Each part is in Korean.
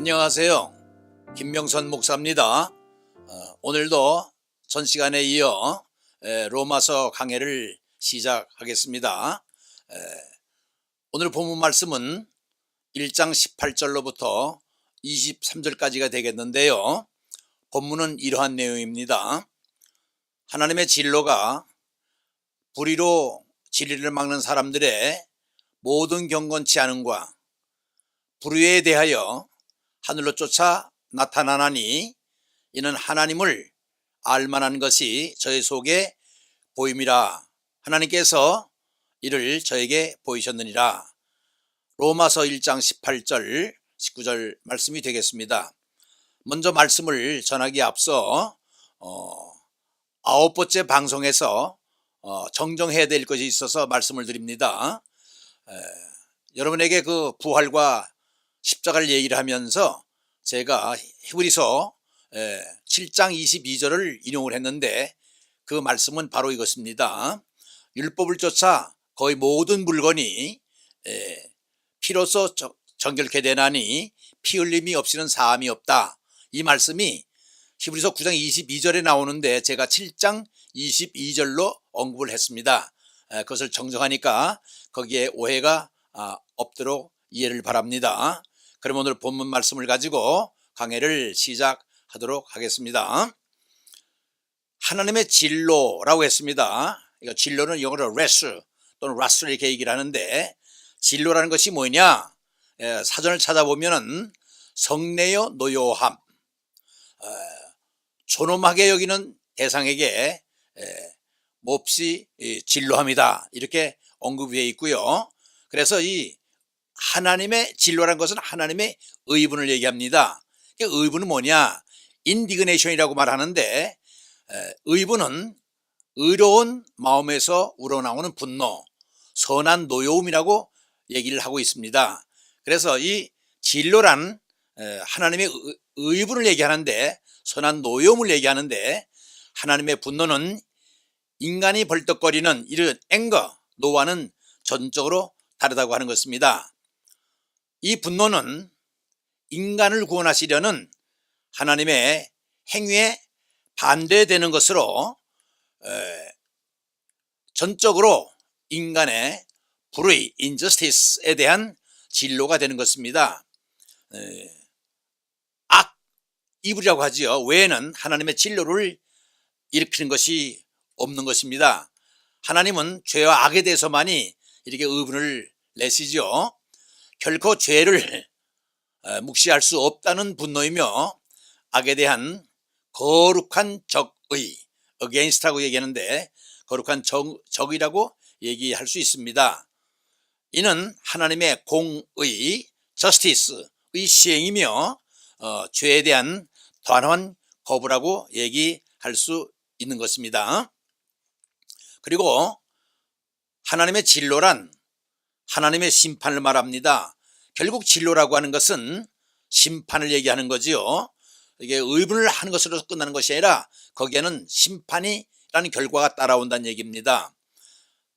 안녕하세요. 김명선 목사입니다. 오늘도 전 시간에 이어 로마서 강해를 시작하겠습니다. 오늘 본문 말씀은 1장 18절로부터 23절까지가 되겠는데요. 본문은 이러한 내용입니다. 하나님의 진로가 불의로 진리를 막는 사람들의 모든 경건치 않음과 불의에 대하여 하늘로 쫓아 나타나나니 이는 하나님을 알만한 것이 저희 속에 보임이라. 하나님께서 이를 저에게 보이셨느니라. 로마서 1장 18절 19절 말씀이 되겠습니다. 먼저 말씀을 전하기에 앞서 9번째 방송에서 정정해야 될 것이 있어서 말씀을 드립니다. 여러분에게 그 부활과 십자가를 얘기를 하면서 제가 히브리서 7장 22절을 인용을 했는데 그 말씀은 바로 이것입니다. 율법을 쫓아 거의 모든 물건이 피로써 정결케 되나니 피 흘림이 없이는 사함이 없다. 이 말씀이 히브리서 9장 22절에 나오는데 제가 7장 22절로 언급을 했습니다. 그것을 정정하니까 거기에 오해가 없도록 이해를 바랍니다. 그럼 오늘 본문 말씀을 가지고 강해를 시작하도록 하겠습니다. 하나님의 진로라고 했습니다. 이거 진로는 영어로 레스 또는 라스 이렇게 얘기를 하는데 진로라는 것이 뭐냐? 사전을 찾아보면은 성내요 노요함, 존엄하게 여기는 대상에게 몹시 진로함이다 이렇게 언급되어 있고요. 그래서 이 하나님의 진로라는 것은 하나님의 의분을 얘기합니다. 의분은 뭐냐? 인디그네이션이라고 말하는데 의분은 의로운 마음에서 우러나오는 분노, 선한 노여움이라고 얘기를 하고 있습니다. 그래서 이 진로란 하나님의 의분을 얘기하는데 선한 노여움을 얘기하는데 하나님의 분노는 인간이 벌떡거리는 이런 앵거, 노와는 전적으로 다르다고 하는 것입니다. 이 분노는 인간을 구원하시려는 하나님의 행위에 반대되는 것으로 전적으로 인간의 불의, injustice에 대한 진로가 되는 것입니다. 악, 이불이라고 하지요. 외에는 하나님의 진로를 일으키는 것이 없는 것입니다. 하나님은 죄와 악에 대해서만이 이렇게 의분을 내시죠. 결코 죄를 묵시할 수 없다는 분노이며 악에 대한 거룩한 적의, against라고 얘기하는데 거룩한 적이라고 얘기할 수 있습니다. 이는 하나님의 공의, justice의 시행이며 죄에 대한 단호한 거부라고 얘기할 수 있는 것입니다. 그리고 하나님의 진로란 하나님의 심판을 말합니다. 결국 진로라고 하는 것은 심판을 얘기하는 거지요. 이게 의분을 하는 것으로 끝나는 것이 아니라 거기에는 심판이라는 결과가 따라온다는 얘기입니다.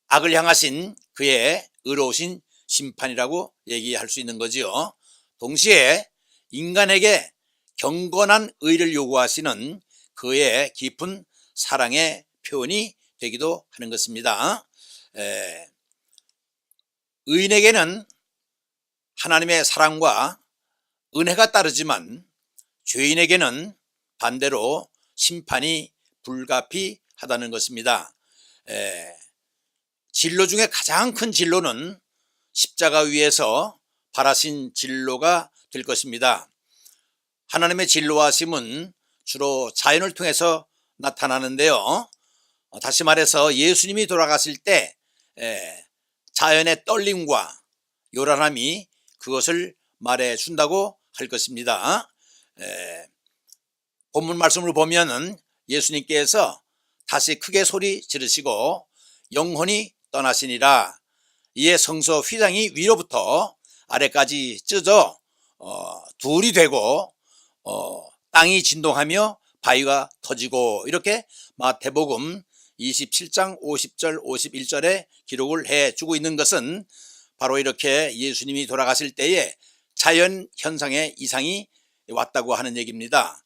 악을 향하신 그의 의로우신 심판이라고 얘기할 수 있는 거지요. 동시에 인간에게 경건한 의를 요구하시는 그의 깊은 사랑의 표현이 되기도 하는 것입니다. 의인에게는 하나님의 사랑과 은혜가 따르지만 죄인에게는 반대로 심판이 불가피하다는 것입니다. 진로 중에 가장 큰 진로는 십자가 위에서 바라신 진로가 될 것입니다. 하나님의 진로하심은 주로 자연을 통해서 나타나는데요. 다시 말해서 예수님이 돌아가실 때 자연의 떨림과 요란함이 그것을 말해준다고 할 것입니다. 본문 말씀을 보면은 예수님께서 다시 크게 소리 지르시고 영혼이 떠나시니라. 이에 성소 휘장이 위로부터 아래까지 찢어져 둘이 되고 땅이 진동하며 바위가 터지고 이렇게 마태복음 27장 50절 51절에 기록을 해주고 있는 것은 바로 이렇게 예수님이 돌아가실 때에 자연 현상의 이상이 왔다고 하는 얘기입니다.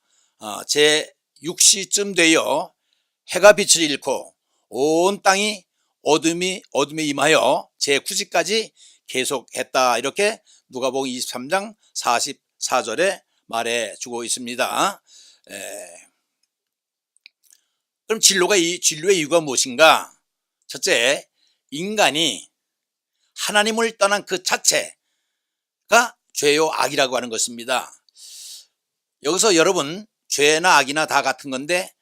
제 6시쯤 되어 해가 빛을 잃고 온 땅이 어둠에 임하여 제 9시까지 계속했다. 이렇게 누가복음 23장 44절에 말해주고 있습니다. 그럼 진료의 이유가 무엇인가? 첫째, 인간이 하나님을 떠난 그 자체가 죄요 악이라고 하는 것입니다. 여기서 여러분, 죄나 악이나 다 같은 건데,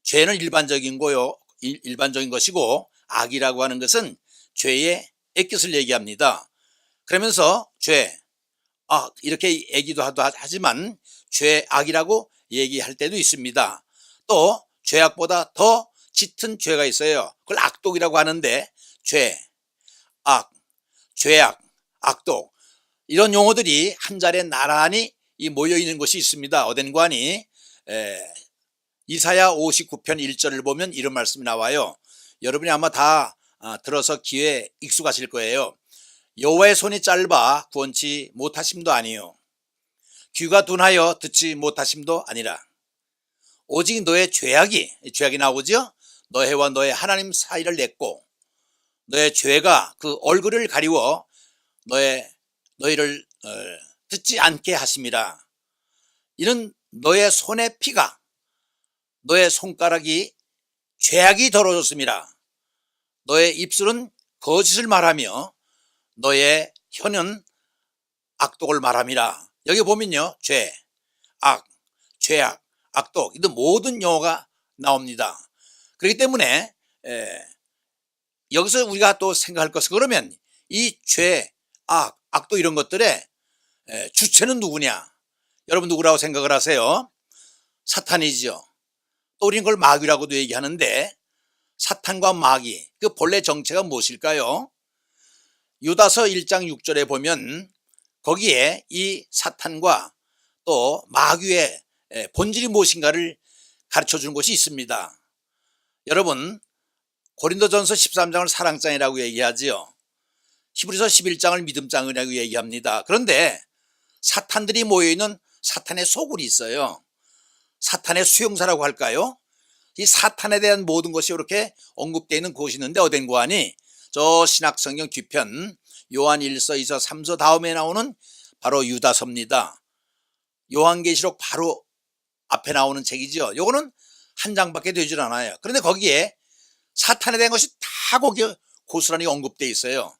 죄는 일반적인 것이고 악이라고 하는 것은 죄의 액깃을 얘기합니다. 그러면서 죄, 악 이렇게 얘기도 하지만 죄, 악이라고 얘기할 때도 있습니다. 또 죄악보다 더 짙은 죄가 있어요. 그걸 악독이라고 하는데, 죄, 악, 죄악, 악독 이런 용어들이 한 자리에 나란히 모여 있는 것이 있습니다. 어딘가 하니 이사야 59편 1절을 보면 이런 말씀이 나와요. 여러분이 아마 다 들어서 귀에 익숙하실 거예요. 여호와의 손이 짧아 구원치 못하심도 아니요, 귀가 둔하여 듣지 못하심도 아니라, 오직 너의 죄악이 나오죠. 너희와 너의 하나님 사이를 냈고 너의 죄가 그 얼굴을 가리워 너희를 듣지 않게 하심이라. 이는 너의 손의 피가, 너의 손가락이 죄악이 더러워졌음이라. 너의 입술은 거짓을 말하며 너의 혀는 악독을 말함이라. 여기 보면요, 죄, 악, 죄악, 악독 이런 모든 용어가 나옵니다. 그렇기 때문에 여기서 우리가 또 생각할 것은, 그러면 이 죄, 악, 악독 이런 것들의 주체는 누구냐? 여러분 누구라고 생각을 하세요? 사탄이죠. 또 우리는 그걸 마귀라고도 얘기하는데, 사탄과 마귀 그 본래 정체가 무엇일까요? 유다서 1장 6절에 보면 거기에 이 사탄과 또 마귀의 본질이 무엇인가를 가르쳐 주는 것이 있습니다. 여러분, 고린도전서 13장을 사랑장이라고 얘기하지요. 히브리서 11장을 믿음장이라고 얘기합니다. 그런데 사탄들이 모여있는 사탄의 소굴이 있어요. 사탄의 수용사라고 할까요? 이 사탄에 대한 모든 것이 이렇게 언급되어 있는 곳이 있는데 어딘가 하니 저 신약성경 뒤편 요한 1서 2서 3서 다음에 나오는 바로 유다서입니다. 요한계시록 바로 앞에 나오는 책이죠. 요거는 한 장밖에 되질 않아요. 그런데 거기에 사탄에 대한 것이 다 거기에 고스란히 언급되어 있어요.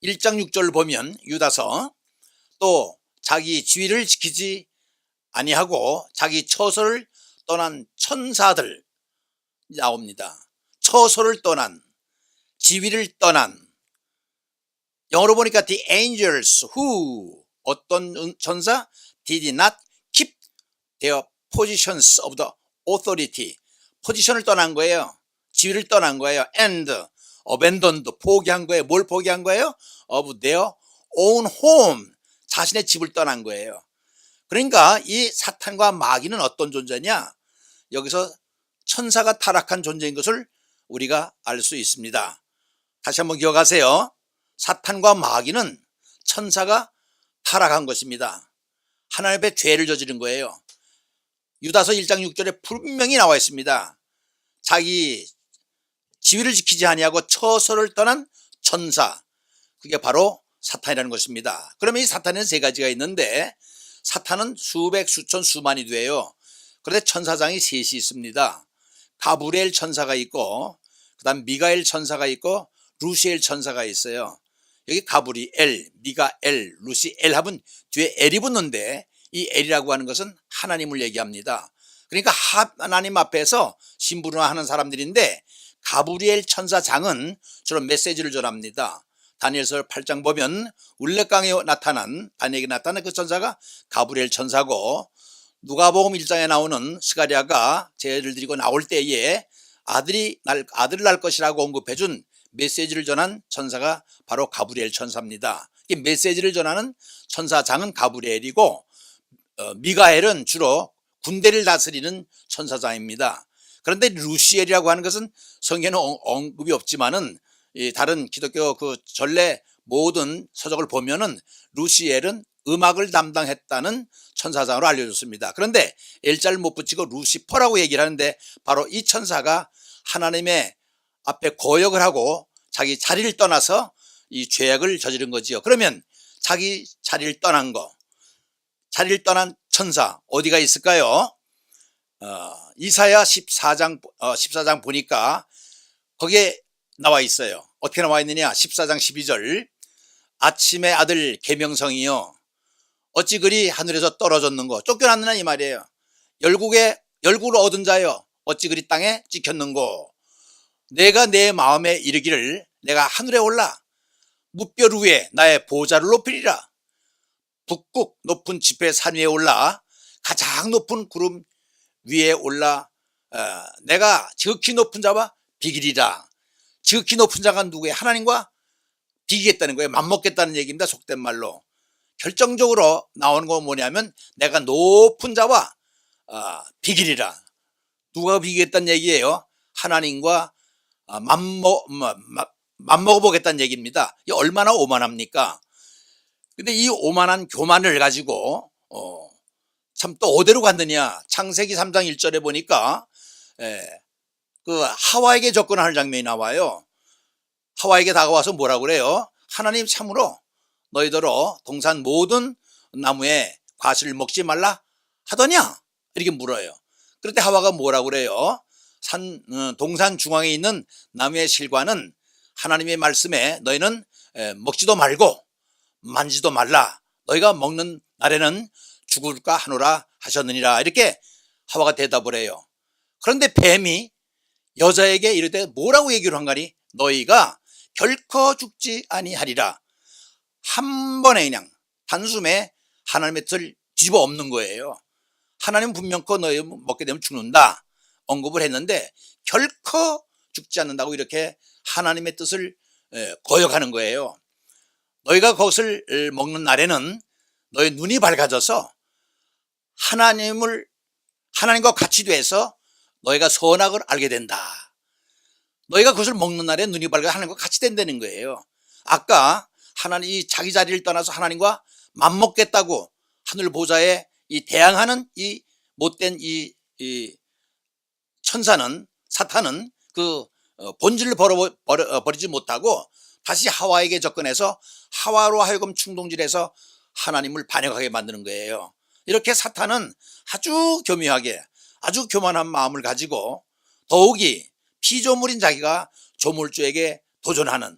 1장 6절을 보면 유다서, 또 자기 지위를 지키지 아니하고 자기 처소를 떠난 천사들 나옵니다. 처소를 떠난, 지위를 떠난, 영어로 보니까 the angels who, 어떤 천사, did not keep their positions of the authority, 포지션을 떠난 거예요. 지위를 떠난 거예요. and abandoned, 포기한 거예요. 뭘 포기한 거예요? of their own home, 자신의 집을 떠난 거예요. 그러니까 이 사탄과 마귀는 어떤 존재냐? 여기서 천사가 타락한 존재인 것을 우리가 알 수 있습니다. 다시 한번 기억하세요. 사탄과 마귀는 천사가 타락한 것입니다. 하나님 앞에 죄를 저지른 거예요. 유다서 1장 6절에 분명히 나와 있습니다. 자기 지위를 지키지 아니하고 처소를 떠난 천사, 그게 바로 사탄이라는 것입니다. 그러면 이 사탄에는 세 가지가 있는데, 사탄은 수백, 수천, 수만이 돼요. 그런데 천사장이 셋이 있습니다. 가브리엘 천사가 있고, 그 다음 미가엘 천사가 있고, 루시엘 천사가 있어요. 여기 가브리엘, 미가엘, 루시엘 하면 뒤에 엘이 붙는데, 이 엘이라고 하는 것은 하나님을 얘기합니다. 그러니까 하나님 앞에서 심부름하는 사람들인데, 가브리엘 천사장은 주로 메시지를 전합니다. 다니엘서 8장 보면 울레강에 나타난, 다니엘에게 나타난 그 천사가 가브리엘 천사고, 누가복음 1장에 나오는 스가랴가 제를 드리고 나올 때에 아들을 낳을 것이라고 언급해준 메시지를 전한 천사가 바로 가브리엘 천사입니다. 이 메시지를 전하는 천사장은 가브리엘이고, 미가엘은 주로 군대를 다스리는 천사장입니다. 그런데 루시엘이라고 하는 것은 성경에는 언급이 없지만은 다른 기독교 그 전래 모든 서적을 보면은 루시엘은 음악을 담당했다는 천사장으로 알려졌습니다. 그런데 L자를 못 붙이고 루시퍼라고 얘기를 하는데 바로 이 천사가 하나님의 앞에 거역을 하고 자기 자리를 떠나서 이 죄악을 저지른 거지요. 그러면 자기 자리를 떠난 거, 자리를 떠난 천사 어디가 있을까요? 이사야 14장 보니까 거기에 나와 있어요. 어떻게 나와 있느냐? 14장 12절. 아침의 아들 계명성이요 어찌 그리 하늘에서 떨어졌는고. 쫓겨났느냐 이 말이에요. 열국을 얻은 자여 어찌 그리 땅에 찍혔는고. 내가 내 마음에 이르기를 내가 하늘에 올라 무별 위에 나의 보좌를 높이리라. 북극 높은 지폐 산 위에 올라 가장 높은 구름 위에 올라 내가 지극히 높은 자와 비기리라. 지극히 높은 자가 누구예요? 하나님과 비기겠다는 거예요. 맞먹겠다는 얘기입니다. 속된 말로. 결정적으로 나오는 건 뭐냐면 내가 높은 자와 비기리라. 누가 비기겠다는 얘기예요? 하나님과 맞먹어보겠다는 얘기입니다. 이게 얼마나 오만합니까? 근데 이 오만한 교만을 가지고 참 또 어디로 갔느냐. 창세기 3장 1절에 보니까 그 하와에게 접근하는 장면이 나와요. 하와에게 다가와서 뭐라고 그래요? 하나님 참으로 너희더러 동산 모든 나무의 과실을 먹지 말라 하더냐? 이렇게 물어요. 그럴 때 하와가 뭐라고 그래요? 동산 중앙에 있는 나무의 실과는 하나님의 말씀에 너희는 먹지도 말고 만지도 말라. 너희가 먹는 날에는 죽을까 하노라 하셨느니라. 이렇게 하와가 대답을 해요. 그런데 뱀이 여자에게 이르되 뭐라고 얘기를 한 거니? 너희가 결코 죽지 아니하리라. 한 번에 그냥 단숨에 하나님의 뜻을 뒤집어 엎는 거예요. 하나님은 분명코 너희 먹게 되면 죽는다 언급을 했는데 결코 죽지 않는다고 이렇게 하나님의 뜻을 거역하는 거예요. 너희가 그것을 먹는 날에는 너희 눈이 밝아져서 하나님과 같이 돼서 너희가 선악을 알게 된다. 너희가 그것을 먹는 날에 눈이 밝아 하나님과 같이 된다는 거예요. 아까 하나님이 자기 자리를 떠나서 하나님과 맞먹겠다고 하늘 보좌에 이 대항하는 이 못된 이 천사는 사탄은 그 본질을 버리지 못하고 다시 하와에게 접근해서 하와로 하여금 충동질해서 하나님을 반역하게 만드는 거예요. 이렇게 사탄은 아주 교묘하게 아주 교만한 마음을 가지고 더욱이 피조물인 자기가 조물주에게 도전하는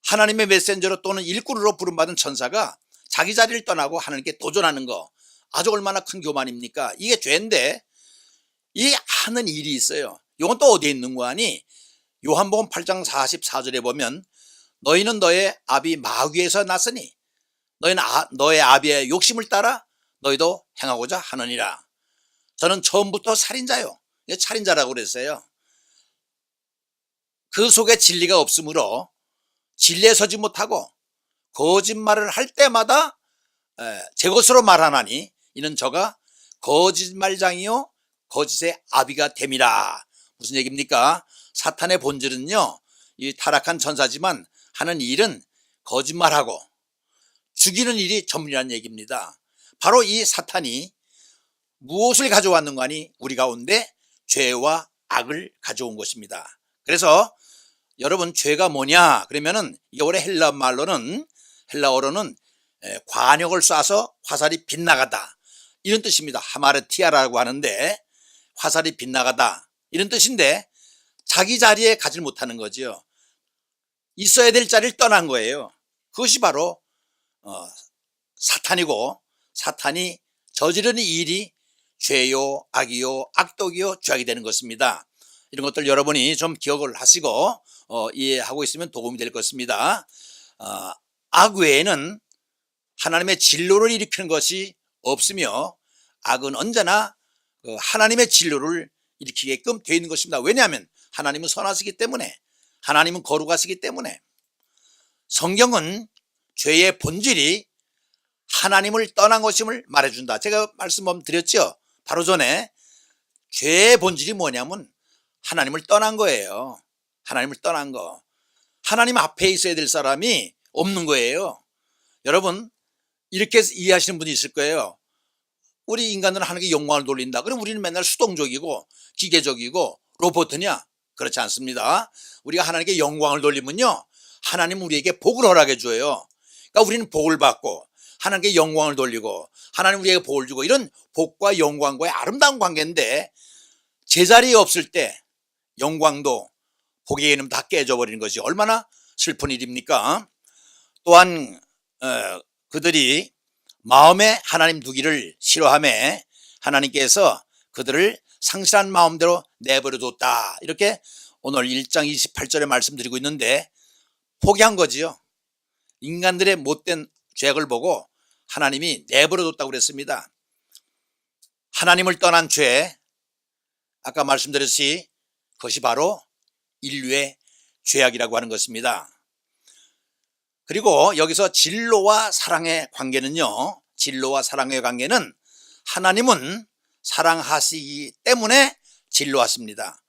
하나님의 메신저로 또는 일꾼으로 부름받은 천사가 자기 자리를 떠나고 하나님께 도전하는 거 아주 얼마나 큰 교만입니까? 이게 죄인데 이 하는 일이 있어요. 이건 또 어디에 있는 거 아니? 요한복음 8장 44절에 보면 너희는 너의 아비 마귀에서 났으니 너희는 너의 아비의 욕심을 따라 너희도 행하고자 하느니라. 저는 처음부터 살인자요. 살인자라고 그랬어요. 그 속에 진리가 없으므로 진리에 서지 못하고 거짓말을 할 때마다 제 것으로 말하나니 이는 저가 거짓말장이요 거짓의 아비가 됨이라. 무슨 얘기입니까? 사탄의 본질은요 이 타락한 천사지만 하는 일은 거짓말하고 죽이는 일이 전문이라는 얘기입니다. 바로 이 사탄이 무엇을 가져왔는가 하니 우리 가운데 죄와 악을 가져온 것입니다. 그래서 여러분 죄가 뭐냐 그러면은 원래 헬라어로는 관역을 쏴서 화살이 빗나가다 이런 뜻입니다. 하마르티아라고 하는데 화살이 빗나가다 이런 뜻인데 자기 자리에 가지 못하는 거죠. 있어야 될 자리를 떠난 거예요. 그것이 바로 사탄이고 사탄이 저지르는 일이 죄요 악이요 악독이요 죄악이 되는 것입니다. 이런 것들 여러분이 좀 기억을 하시고 이해하고 있으면 도움이 될 것입니다. 악 외에는 하나님의 진노를 일으키는 것이 없으며 악은 언제나 하나님의 진노를 일으키게끔 되어 있는 것입니다. 왜냐하면 하나님은 선하시기 때문에 하나님은 거룩하시기 때문에 성경은 죄의 본질이 하나님을 떠난 것임을 말해준다. 제가 말씀 한번 드렸죠. 바로 전에 죄의 본질이 뭐냐면 하나님을 떠난 거예요. 하나님을 떠난 거. 하나님 앞에 있어야 될 사람이 없는 거예요. 여러분 이렇게 이해하시는 분이 있을 거예요. 우리 인간들은 하나님께 영광을 돌린다. 그럼 우리는 맨날 수동적이고 기계적이고 로봇이냐? 그렇지 않습니다. 우리가 하나님께 영광을 돌리면요, 하나님 우리에게 복을 허락해 줘요. 그러니까 우리는 복을 받고 하나님께 영광을 돌리고 하나님 우리에게 복을 주고, 이런 복과 영광과의 아름다운 관계인데 제자리에 없을 때 영광도 복의 개념 다 깨져버리는 것이 얼마나 슬픈 일입니까? 또한 그들이 마음에 하나님 두기를 싫어하며 하나님께서 그들을 상실한 마음대로 내버려 뒀다, 이렇게 오늘 1장 28절에 말씀드리고 있는데, 포기한 거지요. 인간들의 못된 죄악을 보고 하나님이 내버려 뒀다고 그랬습니다. 하나님을 떠난 죄, 아까 말씀드렸듯이 그것이 바로 인류의 죄악이라고 하는 것입니다. 그리고 여기서 진로와 사랑의 관계는요, 진로와 사랑의 관계는 하나님은 사랑하시기 때문에 진로하십니다.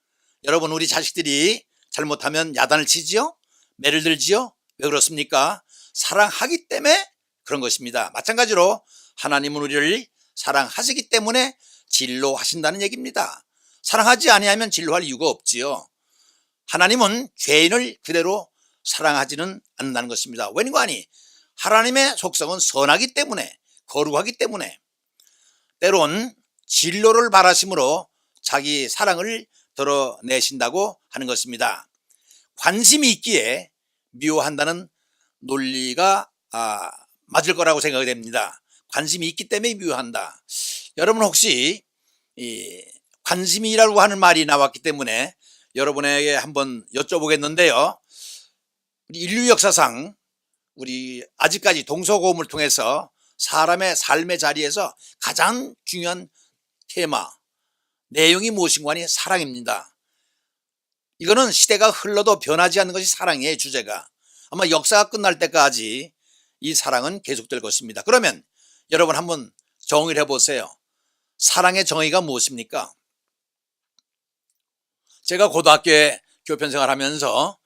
여러분, 우리 자식들이 잘못하면 야단을 치지요? 매를 들지요? 왜 그렇습니까? 사랑하기 때문에 그런 것입니다. 마찬가지로 하나님은 우리를 사랑하시기 때문에 진로하신다는 얘기입니다. 사랑하지 아니하면 진로할 이유가 없지요. 하나님은 죄인을 그대로 사랑하지는 않는다는 것입니다. 왠가하니 하나님의 속성은 선하기 때문에, 거룩하기 때문에 때론 진로를 바라심으로 자기 사랑을 드러내신다고 하는 것입니다. 관심이 있기에 미워한다는 논리가 맞을 거라고 생각이 됩니다. 관심이 있기 때문에 미워한다. 여러분, 혹시 이 관심이라고 하는 말이 나왔기 때문에 여러분에게 한번 여쭤보겠는데요. 우리 인류 역사상 우리 아직까지 동서고금을 통해서 사람의 삶의 자리에서 가장 중요한 테마, 내용이 무엇인가 하니 사랑입니다. 이거는 시대가 흘러도 변하지 않는 것이 사랑이에요. 주제가 아마 역사가 끝날 때까지 이 사랑은 계속될 것입니다. 그러면 여러분 한번 정의를 해보세요. 사랑의 정의가 무엇입니까? 제가 고등학교에 교편생활 하면서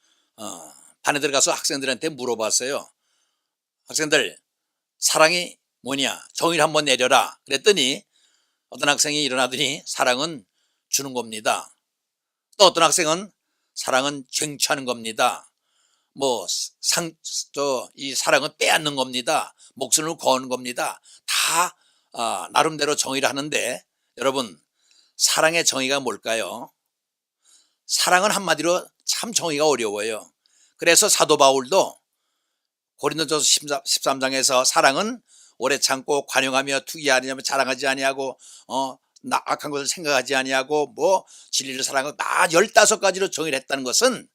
반에 들어가서 학생들한테 물어봤어요. 학생들, 사랑이 뭐냐? 정의를 한번 내려라. 그랬더니 어떤 학생이 일어나더니 사랑은 주는 겁니다. 또 어떤 학생은 사랑은 쟁취하는 겁니다. 이 사랑은 빼앗는 겁니다. 목숨을 거는 겁니다. 다 나름대로 정의를 하는데, 여러분, 사랑의 정의가 뭘까요? 사랑은 한마디로 참 정의가 어려워요. 그래서 사도 바울도 고린도전서 13장에서 사랑은 오래 참고 관용하며 투기하며 자랑하지 아니하고 악한 것을 생각하지 아니하고 진리를 사랑하고 15가지로 정의를 했다는 것은,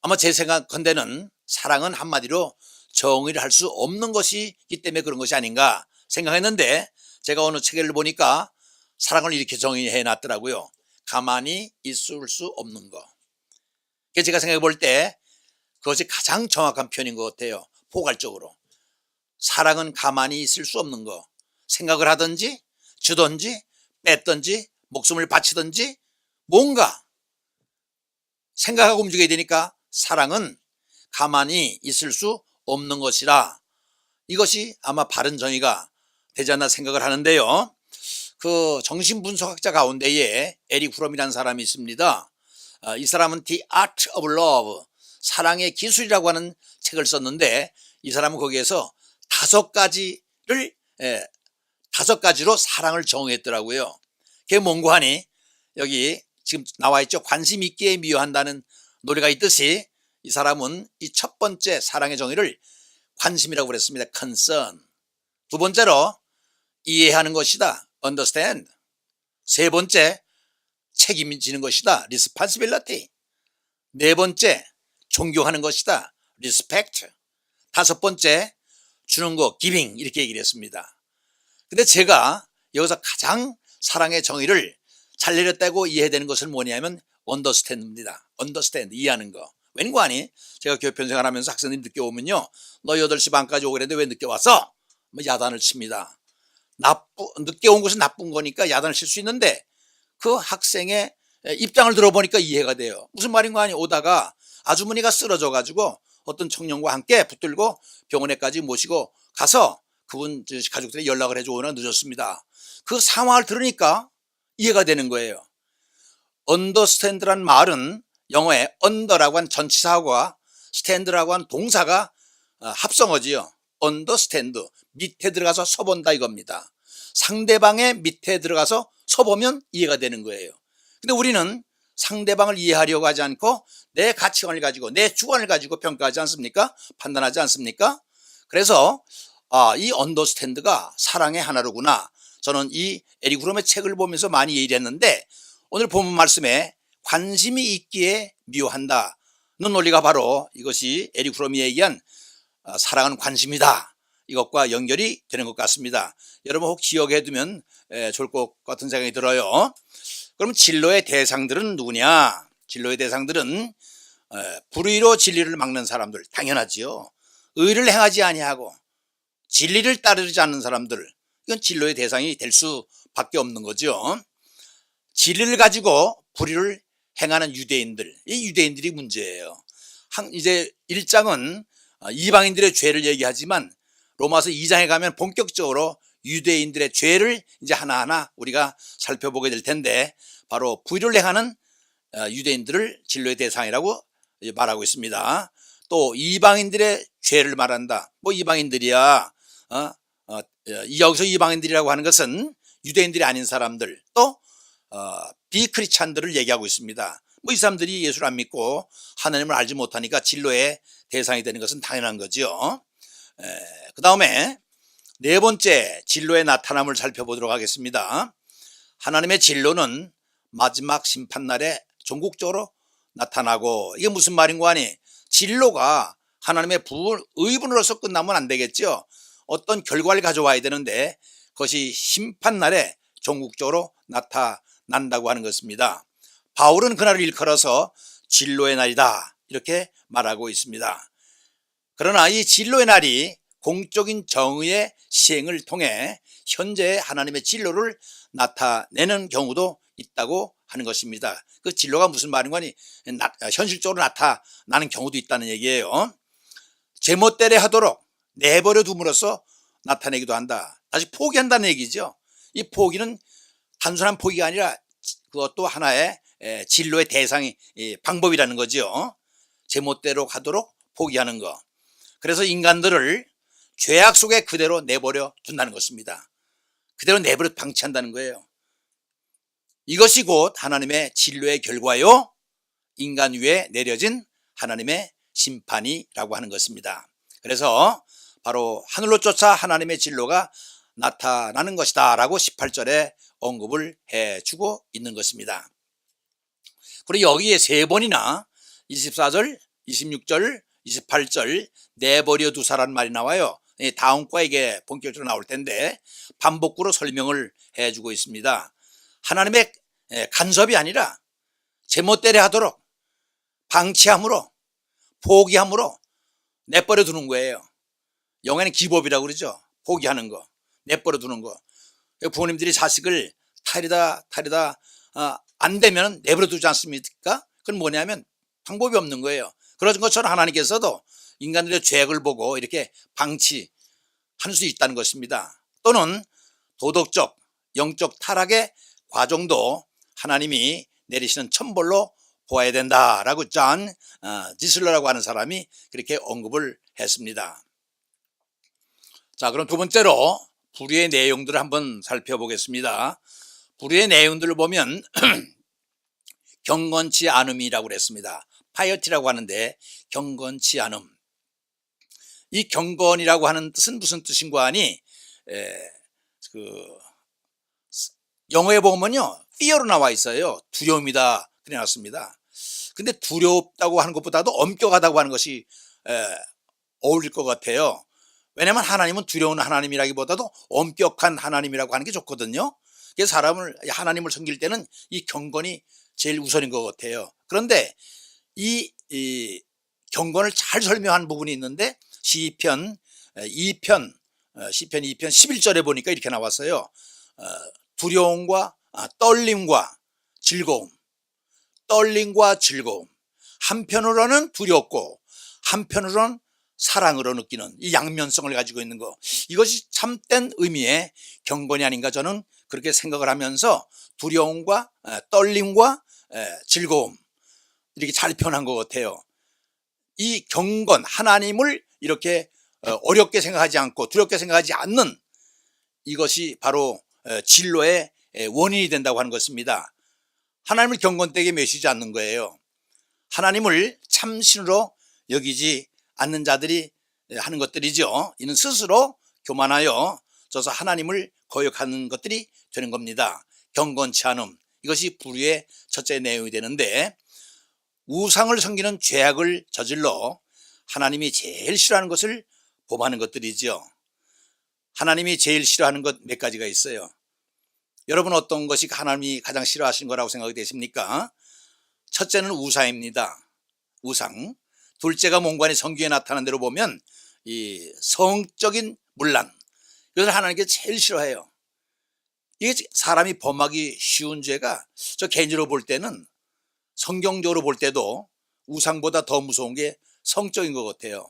아마 제 생각컨대는 사랑은 한마디로 정의를 할 수 없는 것이기 때문에 그런 것이 아닌가 생각했는데, 제가 어느 책을 보니까 사랑을 이렇게 정의해 놨더라고요. 가만히 있을 수 없는 것. 그래서 제가 생각해 볼 때 그것이 가장 정확한 표현인 것 같아요. 포괄적으로 사랑은 가만히 있을 수 없는 것. 생각을 하든지 주든지 뺐든지 목숨을 바치든지 뭔가 생각하고 움직여야 되니까 사랑은 가만히 있을 수 없는 것이라, 이것이 아마 바른 정의가 되지 않나 생각을 하는데요. 그 정신분석학자 가운데에 에릭 프롬이라는 사람이 있습니다. 이 사람은 The Art of Love, 사랑의 기술이라고 하는 책을 썼는데, 이 사람은 거기에서 5가지로 사랑을 정의했더라고요. 그게 뭔가 하니 여기 지금 나와 있죠. 관심 있기에 미워한다는 노래가 있듯이 이 사람은 이 첫 번째 사랑의 정의를 관심이라고 그랬습니다. concern. 두 번째로 이해하는 것이다. understand. 세 번째 책임지는 것이다. responsibility. 네 번째 존경하는 것이다. respect. 다섯 번째 주는 거 giving, 이렇게 얘기를 했습니다. 근데 제가 여기서 가장 사랑의 정의를 잘 내렸다고 이해해야 되는 것은 뭐냐면 understand입니다. understand, 이해하는 거. 왠가하니 제가 교편생활 하면서 학생들이 늦게 오면요, 너 8시 반까지 오고 그랬는데 왜 늦게 왔어? 야단을 칩니다. 늦게 온 것은 나쁜 거니까 야단을 칠 수 있는데, 그 학생의 입장을 들어보니까 이해가 돼요. 무슨 말인가 하니, 오다가 아주머니가 쓰러져 가지고 어떤 청년과 함께 붙들고 병원에까지 모시고 가서 그분 가족들이 연락을 해줘 오나 늦었습니다. 그 상황을 들으니까 이해가 되는 거예요. understand란 말은 영어에 under라고 한 전치사하고 stand라고 한 동사가 합성어지요. understand, 밑에 들어가서 서본다 이겁니다. 상대방의 밑에 들어가서 서보면 이해가 되는 거예요. 근데 우리는 상대방을 이해하려고 하지 않고 내 가치관을 가지고 내 주관을 가지고 평가하지 않습니까? 판단하지 않습니까? 그래서 이 understand가 사랑의 하나로구나. 저는 이 에릭 프롬의 책을 보면서 많이 이해했는데 오늘 본문 말씀에 관심이 있기에 미워한다는 논리가 바로 이것이 에릭 프롬이 얘기한 사랑은 관심이다. 이것과 연결이 되는 것 같습니다. 여러분 혹 기억해 두면 좋을 것 같은 생각이 들어요. 그럼 진로의 대상들은 누구냐? 진로의 대상들은 불의로 진리를 막는 사람들 당연하지요. 의를 행하지 아니하고 진리를 따르지 않는 사람들, 이건 진로의 대상이 될 수밖에 없는 거죠. 진리를 가지고 불의를 행하는 유대인들, 이 유대인들이 문제예요. 이제 1장은 이방인들의 죄를 얘기하지만 로마서 2장에 가면 본격적으로 유대인들의 죄를 이제 하나하나 우리가 살펴보게 될 텐데 바로 불의를 행하는 유대인들을 진로의 대상이라고 말하고 있습니다. 또 이방인들의 죄를 말한다. 뭐 이방인들이야. 여기서 이방인들이라고 하는 것은 유대인들이 아닌 사람들, 또 비크리스찬들을 얘기하고 있습니다. 뭐 이 사람들이 예수를 안 믿고 하나님을 알지 못하니까 진로의 대상이 되는 것은 당연한 거죠. 그 다음에 네 번째 진로의 나타남을 살펴보도록 하겠습니다. 하나님의 진로는 마지막 심판날에 전국적으로 나타나고, 이게 무슨 말인가 하니 진로가 하나님의 의분으로서 끝나면 안 되겠죠. 어떤 결과를 가져와야 되는데 그것이 심판날에 전국적으로 나타난다고 하는 것입니다. 바울은 그날을 일컬어서 진로의 날이다 이렇게 말하고 있습니다. 그러나 이 진로의 날이 공적인 정의의 시행을 통해 현재 하나님의 진로를 나타내는 경우도 있다고 하는 것입니다. 그 진로가 무슨 말인가 하니 현실적으로 나타나는 경우도 있다는 얘기예요. 제멋대로 하도록 내버려 둠으로써 나타내기도 한다. 다시 포기한다는 얘기죠. 이 포기는 단순한 포기가 아니라 그것도 하나의 진로의 대상이 방법이라는 거죠. 제멋대로 가도록 포기하는 것. 그래서 인간들을 죄악 속에 그대로 내버려 둔다는 것입니다. 그대로 내버려 방치한다는 거예요. 이것이 곧 하나님의 진로의 결과요, 인간 위에 내려진 하나님의 심판이라고 하는 것입니다. 그래서 바로 하늘로 쫓아 하나님의 진로가 나타나는 것이다 라고 18절에 언급을 해주고 있는 것입니다. 그리고 여기에 세 번이나 24절, 26절, 28절 내버려 두사라는 말이 나와요. 다음 과 이게 본격적으로 나올 텐데 반복구로 설명을 해주고 있습니다. 하나님의 간섭이 아니라 제멋대로 하도록 방치함으로 포기함으로 내버려 두는 거예요. 영어에는 기법이라고 그러죠. 포기하는 거, 내버려 두는 거. 부모님들이 자식을 타리다 안 되면 내버려 두지 않습니까? 그건 뭐냐면 방법이 없는 거예요. 그런 것처럼 하나님께서도 인간들의 죄악을 보고 이렇게 방치할 수 있다는 것입니다. 또는 도덕적, 영적 타락의 과정도 하나님이 내리시는 천벌로 보아야 된다라고 존 지슬러라고 하는 사람이 그렇게 언급을 했습니다. 자, 그럼 두 번째로 불의의 내용들을 한번 살펴보겠습니다. 불의의 내용들을 보면 경건치 않음이라고 그랬습니다. 파이어티라고 하는데 경건치 않음. 이 경건이라고 하는 뜻은 무슨 뜻인가 하니 영어에 보면요 fear로 나와 있어요. 두려움이다 그래 놨습니다. 근데 두렵다고 하는 것보다도 엄격하다고 하는 것이 어울릴 것 같아요. 왜냐하면 하나님은 두려운 하나님이라기보다도 엄격한 하나님이라고 하는 게 좋거든요. 그래서 하나님을 섬길 때는 이 경건이 제일 우선인 것 같아요. 그런데 이 경건을 잘 설명한 부분이 있는데 시편 2편 11절에 보니까 이렇게 나왔어요. 두려움과 떨림과 즐거움, 한편으로는 두렵고 한편으로는 사랑으로 느끼는 이 양면성을 가지고 있는 거, 이것이 참된 의미의 경건이 아닌가 저는 그렇게 생각을 하면서 두려움과 떨림과 즐거움 이렇게 잘 표현한 것 같아요. 이 경건, 하나님을 이렇게 어렵게 생각하지 않고 두렵게 생각하지 않는 이것이 바로 진로의 원인이 된다고 하는 것입니다. 하나님을 경건되게 메시지 않는 거예요. 하나님을 참신으로 여기지 않는 자들이 하는 것들이죠. 이는 스스로 교만하여 져서 하나님을 거역하는 것들이 되는 겁니다. 경건치 않음, 이것이 불의의 첫째 내용이 되는데, 우상을 섬기는 죄악을 저질러 하나님이 제일 싫어하는 것을 범하는 것들이죠. 하나님이 제일 싫어하는 것 몇 가지가 있어요. 여러분 어떤 것이 하나님이 가장 싫어하시는 거라고 생각이 되십니까? 첫째는 우상입니다. 우상. 둘째가 뭔가니 성경에 나타난 대로 보면 이 성적인 문란, 이것을 하나님께 제일 싫어해요. 이게 사람이 범하기 쉬운 죄가 저 개인적으로 볼 때는, 성경적으로 볼 때도 우상보다 더 무서운 게 성적인 것 같아요.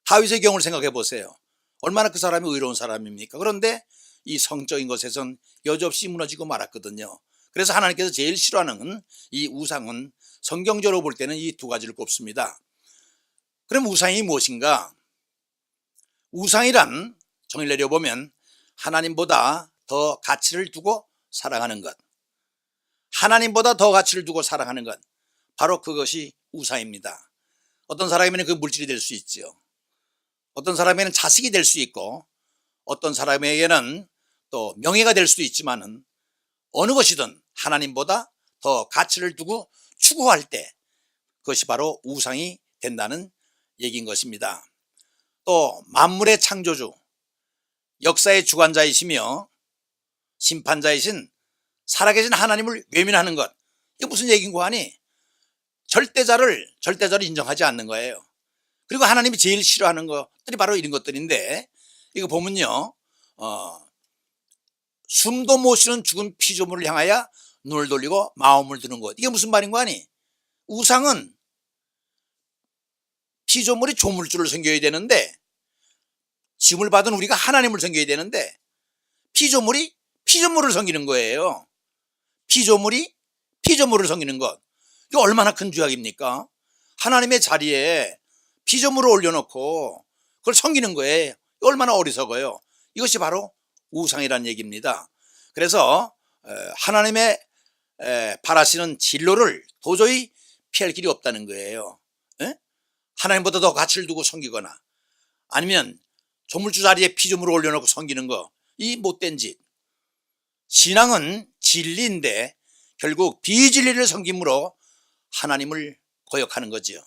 다윗의 경우를 생각해 보세요. 얼마나 그 사람이 의로운 사람입니까? 그런데 이 성적인 것에선 여지없이 무너지고 말았거든요. 그래서 하나님께서 제일 싫어하는 이 우상은 성경적으로 볼 때는 이 두 가지를 꼽습니다. 그럼 우상이 무엇인가? 우상이란 정의를 내려보면 하나님보다 더 가치를 두고 사랑하는 것, 하나님보다 더 가치를 두고 사랑하는 것, 바로 그것이 우상입니다. 어떤 사람에게는 그 물질이 될 수 있죠. 어떤 사람에게는 자식이 될 수 있고, 어떤 사람에게는 또 명예가 될 수도 있지만은, 어느 것이든 하나님보다 더 가치를 두고 추구할 때 그것이 바로 우상이 된다는 얘기인 것입니다. 또 만물의 창조주, 역사의 주관자이시며 심판자이신 살아계신 하나님을 외면하는 것, 이게 무슨 얘기인고 하니 절대자를 인정하지 않는 거예요. 그리고 하나님이 제일 싫어하는 것들이 바로 이런 것들인데, 이거 보면요, 숨도 못 쉬는 죽은 피조물을 향하여 눈을 돌리고 마음을 드는 것, 이게 무슨 말인고 하니, 우상은 피조물이 조물주를 섬겨야 되는데, 짐을 받은 우리가 하나님을 섬겨야 되는데, 피조물이 피조물을 섬기는 거예요. 피조물이 피조물을 섬기는 것, 이거 얼마나 큰 죄악입니까? 하나님의 자리에 피조물을 올려놓고 그걸 섬기는 거예요. 얼마나 어리석어요. 이것이 바로 우상이라는 얘기입니다. 그래서 하나님의 바라시는 진로를 도저히 피할 길이 없다는 거예요. 하나님보다 더 가치를 두고 섬기거나, 아니면 조물주 자리에 피조물을 올려놓고 섬기는 거, 이 못된 짓. 신앙은 진리인데 결국 비진리를 섬김으로 하나님을 거역하는 거지요.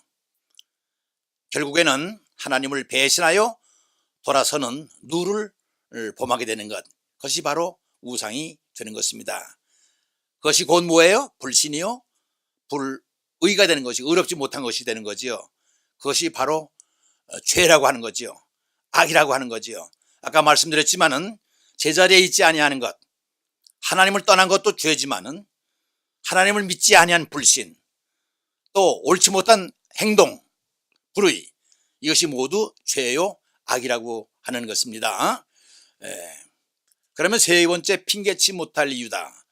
결국에는 하나님을 배신하여 돌아서는 누를 범하게 되는 것, 그것이 바로 우상이 되는 것입니다. 그것이 곧 뭐예요? 불신이요, 불의가 되는 것이, 의롭지 못한 것이 되는 거지요. 그것이 바로 죄라고 하는 거지요. 악이라고 하는 거지요. 아까 말씀드렸지만은 제자리에 있지 아니하는 것, 하나님을 떠난 것도 죄지만은 하나님을 믿지 아니한 불신, 또 옳지 못한 행동, 불의, 이것이 모두 죄요, 악이라고 하는 것입니다. 그러면 세 번째, 핑계치 못할 이유다.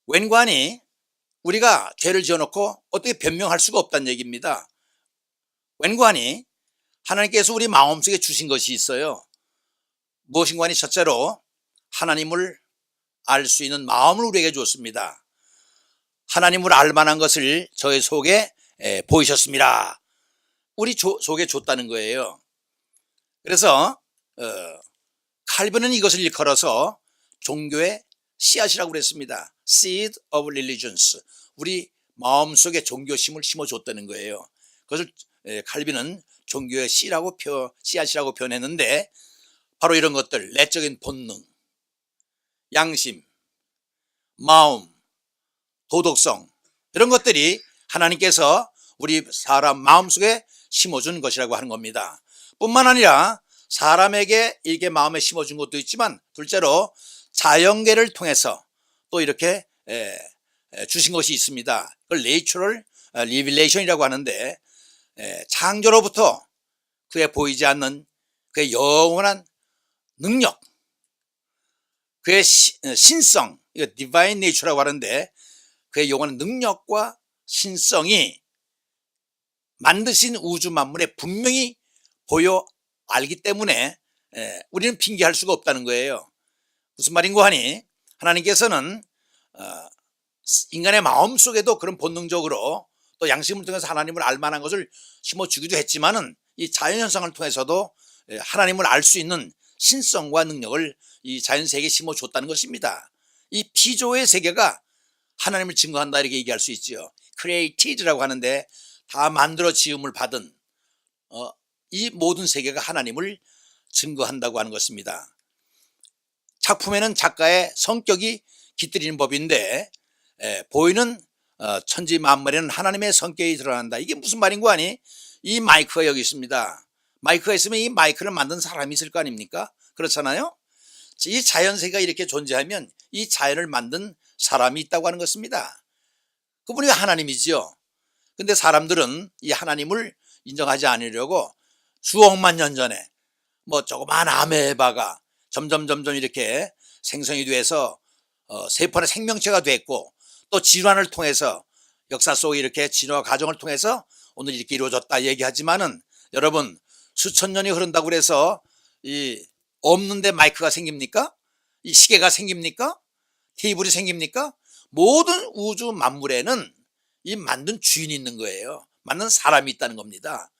웬관이 우리가 죄를 지어놓고 어떻게 변명할 수가 없다는 얘기입니다. 웬관이 하나님께서 우리 마음속에 주신 것이 있어요. 무엇인관이 첫째로 하나님을 알 수 있는 마음을 우리에게 줬습니다. 하나님을 알 만한 것을 저의 속에 보이셨습니다. 우리 속에 줬다는 거예요. 그래서 칼빈은 이것을 일컬어서 종교의 씨앗이라고 그랬습니다. Seed of religions. 우리 마음속에 종교심을 심어줬다는 거예요. 그것을 칼빈은 종교의 씨앗이라고 표현했는데, 바로 이런 것들, 내적인 본능, 양심, 마음, 도덕성, 이런 것들이 하나님께서 우리 사람 마음속에 심어준 것이라고 하는 겁니다. 뿐만 아니라 사람에게 이게 마음에 심어준 것도 있지만, 둘째로 자연계를 통해서 또 이렇게 주신 것이 있습니다. 그걸 Natural Revelation이라고 하는데, 창조로부터 그의 보이지 않는 그의 영원한 능력, 그의 신성, 이거 디바인 네이처라고 하는데 그의 영원한 능력과 신성이 만드신 우주 만물에 분명히 보여 알기 때문에 우리는 핑계할 수가 없다는 거예요. 무슨 말인고 하니 하나님께서는 인간의 마음속에도 그런 본능적으로 또 양심을 통해서 하나님을 알 만한 것을 심어주기도 했지만은 이 자연현상을 통해서도 하나님을 알 수 있는 신성과 능력을 이 자연세계에 심어줬다는 것입니다. 이 피조의 세계가 하나님을 증거한다 이렇게 얘기할 수 있죠. created라고 하는데 다 만들어 지음을 받은 이 모든 세계가 하나님을 증거한다고 하는 것입니다. 작품에는 작가의 성격이 깃들이는 법인데 보이는 천지 만물에는 하나님의 성격이 드러난다. 이게 무슨 말인고 하니 이 마이크가 여기 있습니다. 마이크가 있으면 이 마이크를 만든 사람이 있을 거 아닙니까? 그렇잖아요. 이 자연세계가 이렇게 존재하면 이 자연을 만든 사람이 있다고 하는 것입니다. 그분이 하나님이지요. 근데 사람들은 이 하나님을 인정하지 않으려고 수억만 년 전에 뭐 조그만 아메바가 점점 이렇게 생성이 돼서 세포의 생명체가 됐고 또 질환을 통해서 역사 속에 이렇게 진화 과정을 통해서 오늘 이렇게 이루어졌다 얘기하지만은 여러분 수천 년이 흐른다고 그래서 이 없는데 마이크가 생깁니까? 이 시계가 생깁니까? 테이블이 생깁니까? 모든 우주 만물에는 이 만든 주인이 있는 거예요. 만든 사람이 있다는 겁니다.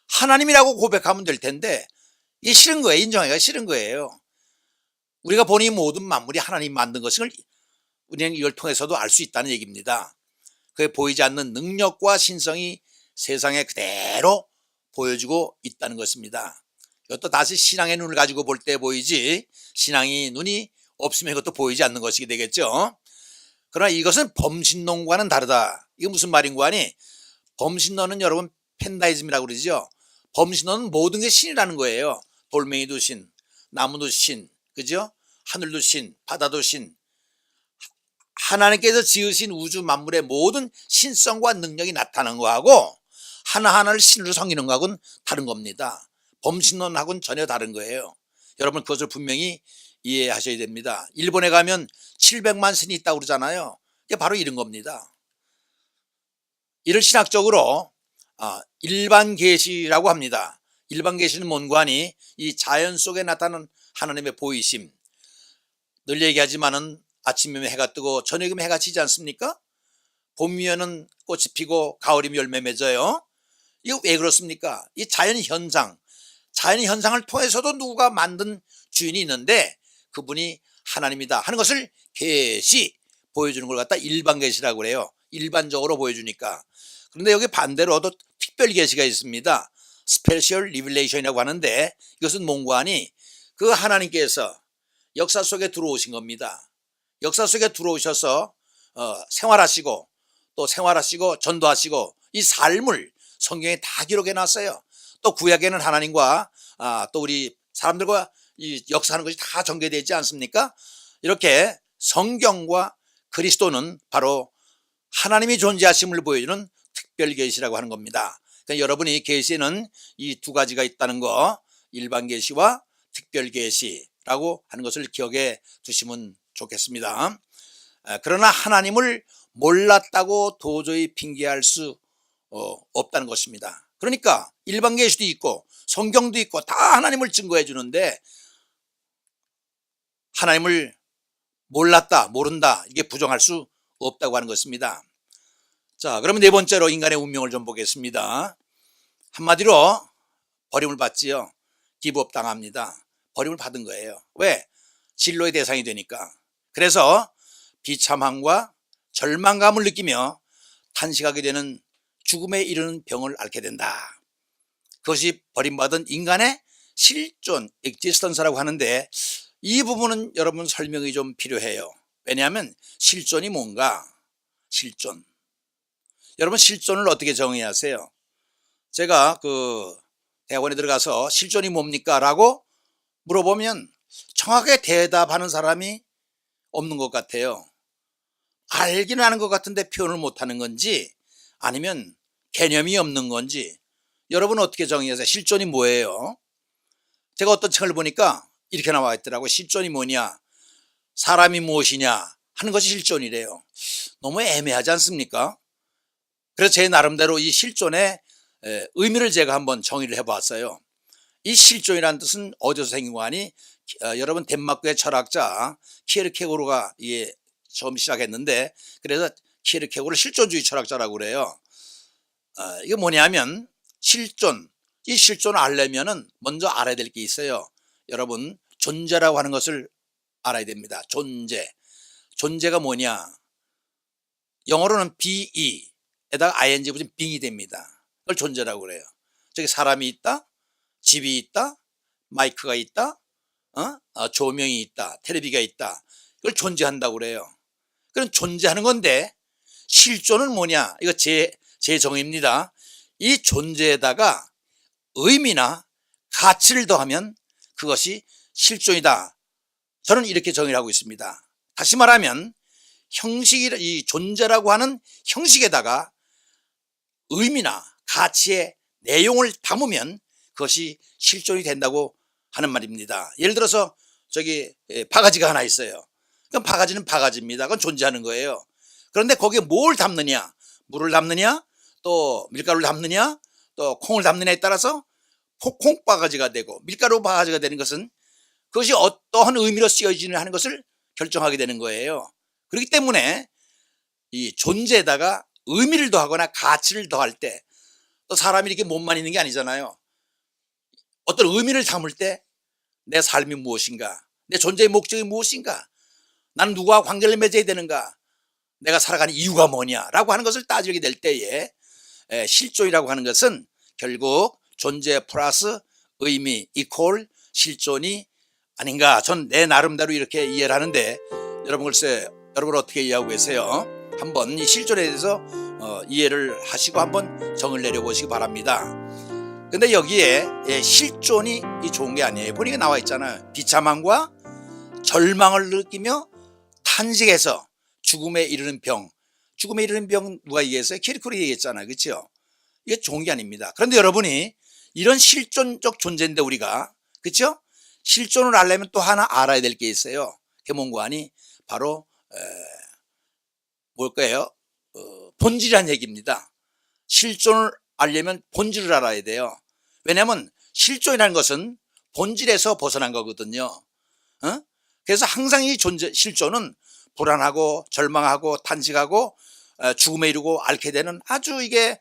하나님이라고 고백하면 될 텐데 이게 싫은 거예요. 인정하기가 싫은 거예요. 우리가 보니 모든 만물이 하나님 만든 것을 우리는 이걸 통해서도 알 수 있다는 얘기입니다. 그게 보이지 않는 능력과 신성이 세상에 그대로 보여주고 있다는 것입니다. 이것도 다시 신앙의 눈을 가지고 볼 때 보이지 신앙의 눈이 없으면 이것도 보이지 않는 것이 되겠죠. 그러나 이것은 범신론과는 다르다. 이게 무슨 말인고 하니 범신론은 여러분 펜다이즘이라고 그러죠. 범신론은 모든 게 신이라는 거예요. 돌멩이도 신, 나무도 신, 그죠? 하늘도 신, 바다도 신. 하나님께서 지으신 우주 만물의 모든 신성과 능력이 나타나는 거하고 하나하나를 신으로 섬기는 거하고는 다른 겁니다. 범신론하고는 전혀 다른 거예요. 여러분 그것을 분명히 이해하셔야 됩니다. 일본에 가면 700만 신이 있다고 그러잖아요. 이게 바로 이런 겁니다. 이를 신학적으로 일반 계시라고 합니다. 일반 계시는 뭔가 하니 이 자연 속에 나타나는 하나님의 보이심. 늘 얘기하지만은 아침이면 해가 뜨고 저녁이면 해가 지지 않습니까? 봄이면은 꽃이 피고 가을이면 열매 맺어요. 이거 왜 그렇습니까? 이 자연 현상을 통해서도 누가 만든 주인이 있는데 그분이 하나님이다 하는 것을 계시 보여주는 걸 갖다 일반 계시라고 그래요. 일반적으로 보여주니까. 그런데 여기 반대로도 특별 계시가 있습니다. 스페셜 리빌레이션이라고 하는데 이것은 뭔가 하니 그 하나님께서 역사 속에 들어오신 겁니다. 역사 속에 들어오셔서 생활하시고 또 생활하시고 전도하시고 이 삶을 성경에 다 기록해 놨어요. 또 구약에는 하나님과 또 우리 사람들과 이 역사하는 것이 다 전개되어 있지 않습니까? 이렇게 성경과 그리스도는 바로 하나님이 존재하심을 보여주는 특별 계시라고 하는 겁니다. 그러니까 여러분이 계시는 이 두 가지가 있다는 거, 일반 계시와 특별 계시라고 하는 것을 기억해 두시면 좋겠습니다. 그러나 하나님을 몰랐다고 도저히 핑계할 수 없다는 것입니다. 그러니까 일반 계시도 있고 성경도 있고 다 하나님을 증거해 주는데 하나님을 몰랐다, 모른다 이게 부정할 수 없다고 하는 것입니다. 자, 그러면 네 번째로 인간의 운명을 좀 보겠습니다. 한마디로 버림을 받지요. 기부업 당합니다. 버림을 받은 거예요. 왜? 진로의 대상이 되니까. 그래서 비참함과 절망감을 느끼며 탄식하게 되는 죽음에 이르는 병을 앓게 된다. 그것이 버림받은 인간의 실존, existence라고 하는데 이 부분은 여러분 설명이 좀 필요해요. 왜냐하면 실존이 뭔가? 실존. 여러분 실존을 어떻게 정의해야 하세요? 제가 대학원에 들어가서 실존이 뭡니까? 라고 물어보면 정확하게 대답하는 사람이 없는 것 같아요. 알기는 아는 것 같은데 표현을 못하는 건지 아니면 개념이 없는 건지 여러분은 어떻게 정의하세요? 실존이 뭐예요? 제가 어떤 책을 보니까 이렇게 나와 있더라고요. 실존이 뭐냐, 사람이 무엇이냐 하는 것이 실존이래요. 너무 애매하지 않습니까? 그래서 제 나름대로 이 실존의 의미를 제가 한번 정의를 해봤어요. 이 실존이라는 뜻은 어디서 생긴 거 아니? 여러분 덴마크의 철학자 키에르케고르가 이게 처음 시작했는데, 그래서 키에르케고르를 실존주의 철학자라고 그래요. 이게 뭐냐면 실존, 이 실존을 알려면은 먼저 알아야 될 게 있어요. 여러분 존재라고 하는 것을 알아야 됩니다. 존재가 뭐냐? 영어로는 be에다가 ing 붙이면 being이 됩니다. 그걸 존재라고 그래요. 저기 사람이 있다, 집이 있다, 마이크가 있다, 조명이 있다, 텔레비가 있다. 이걸 존재한다고 그래요. 그럼 존재하는 건데 실존은 뭐냐? 이거 제 정의입니다. 이 존재에다가 의미나 가치를 더하면 그것이 실존이다. 저는 이렇게 정의를 하고 있습니다. 다시 말하면 이 존재라고 하는 형식에다가 의미나 가치의 내용을 담으면 그것이 실존이 된다고 하는 말입니다. 예를 들어서 저기 바가지가 하나 있어요. 그럼 바가지는 바가지입니다. 그건 존재하는 거예요. 그런데 거기에 뭘 담느냐, 물을 담느냐, 또 밀가루를 담느냐, 또 콩을 담느냐에 따라서 콩바가지가 되고 밀가루 바가지가 되는 것은 그것이 어떠한 의미로 쓰여지는 하는 것을 결정하게 되는 거예요. 그렇기 때문에 이 존재에다가 의미를 더하거나 가치를 더할 때, 또 사람이 이렇게 몸만 있는 게 아니잖아요. 어떤 의미를 담을 때 내 삶이 무엇인가, 내 존재의 목적이 무엇인가, 나는 누구와 관계를 맺어야 되는가, 내가 살아가는 이유가 뭐냐라고 하는 것을 따지게 될 때에 실존이라고 하는 것은 결국 존재 플러스 의미 이퀄 실존이 아닌가, 전 내 나름대로 이렇게 이해를 하는데, 여러분 글쎄 여러분 어떻게 이해하고 계세요? 한번 이 실존에 대해서 이해를 하시고 한번 정을 내려보시기 바랍니다. 근데 여기에 실존이 좋은 게 아니에요. 보니까 나와 있잖아요. 비참함과 절망을 느끼며 탄식해서 죽음에 이르는 병. 죽음에 이르는 병 누가 얘기했어요? 키르케고르가 얘기했잖아요. 그렇죠? 이게 좋은 게 아닙니다. 그런데 여러분이 이런 실존적 존재인데 우리가, 그렇죠? 실존을 알려면 또 하나 알아야 될 게 있어요. 그게 뭔가 하니 바로 뭘까요? 본질이라는 얘기입니다. 실존을 알려면 본질을 알아야 돼요. 왜냐하면 실존이라는 것은 본질에서 벗어난 거거든요. 그래서 항상 이 실존은 불안하고 절망하고 탄식하고 죽음에 이르고 앓게 되는 아주 이게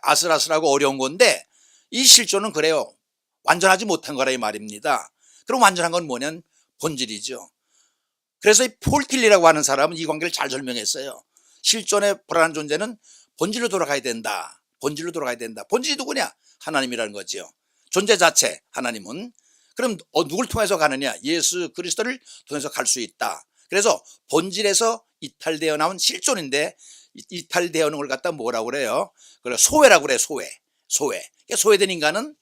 아슬아슬하고 어려운 건데, 이 실존은 그래요. 완전하지 못한 거라 이 말입니다. 그럼 완전한 건 뭐냐면 본질이죠. 그래서 이 폴 틸리라고 하는 사람은 이 관계를 잘 설명했어요. 실존의 불안한 존재는 본질로 돌아가야 된다. 본질로 돌아가야 된다. 본질이 누구냐? 하나님이라는 거죠. 존재 자체 하나님은. 그럼 누굴 통해서 가느냐? 예수 그리스도를 통해서 갈 수 있다. 그래서 본질에서 이탈되어 나온 실존인데, 이탈되어 오는 걸 갖다 뭐라고 그래요? 그래 소외라고 그래. 소외된 인간은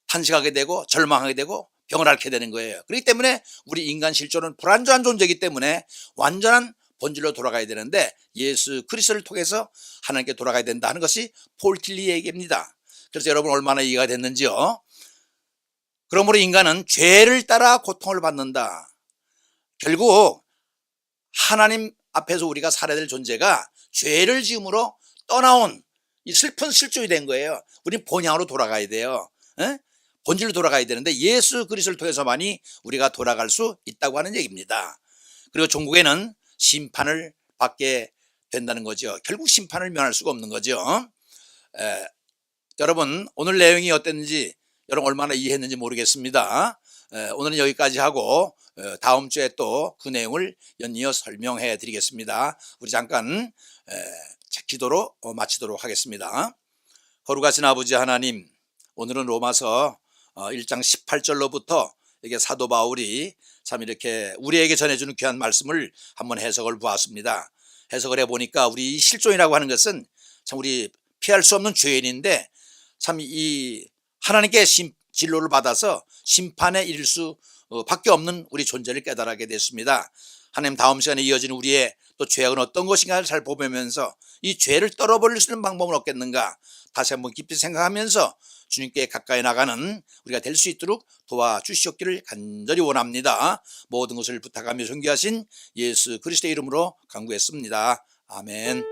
탄식하게 되고 절망하게 되고 병을 앓게 되는 거예요. 그렇기 때문에 우리 인간 실존은 불완전한 존재이기 때문에 완전한 본질로 돌아가야 되는데, 예수 그리스도를 통해서 하나님께 돌아가야 된다 하는 것이 폴 틸리의 얘기입니다. 그래서 여러분 얼마나 이해가 됐는지요? 그러므로 인간은 죄를 따라 고통을 받는다. 결국 하나님 앞에서 우리가 살아야 될 존재가 죄를 지음으로 떠나온 이 슬픈 실존이 된 거예요. 우리는 본향으로 돌아가야 돼요. 본질로 돌아가야 되는데 예수 그리스도를 통해서만이 우리가 돌아갈 수 있다고 하는 얘기입니다. 그리고 종국에는 심판을 받게 된다는 거죠. 결국 심판을 면할 수가 없는 거죠. 여러분 오늘 내용이 어땠는지 여러분 얼마나 이해했는지 모르겠습니다. 오늘은 여기까지 하고 다음 주에 또 그 내용을 연이어 설명해 드리겠습니다. 우리 잠깐 기도로 마치도록 하겠습니다. 거룩하신 아버지 하나님, 오늘은 로마서 1장 18절로부터 이게 사도 바울이 참 이렇게 우리에게 전해주는 귀한 말씀을 한번 해석을 보았습니다. 해석을 해보니까 우리 실존이라고 하는 것은 참 우리 피할 수 없는 죄인인데, 참 이 하나님께 진로를 받아서 심판에 이를 수 밖에 없는 우리 존재를 깨달게 됐습니다. 하나님, 다음 시간에 이어지는 우리의 또 죄악은 어떤 것인가를 잘 보면서 이 죄를 떨어버릴 수 있는 방법은 없겠는가 다시 한번 깊이 생각하면서 주님께 가까이 나가는 우리가 될 수 있도록 도와주시옵기를 간절히 원합니다. 모든 것을 부탁하며 존귀하신 예수 그리스도의 이름으로 간구했습니다. 아멘.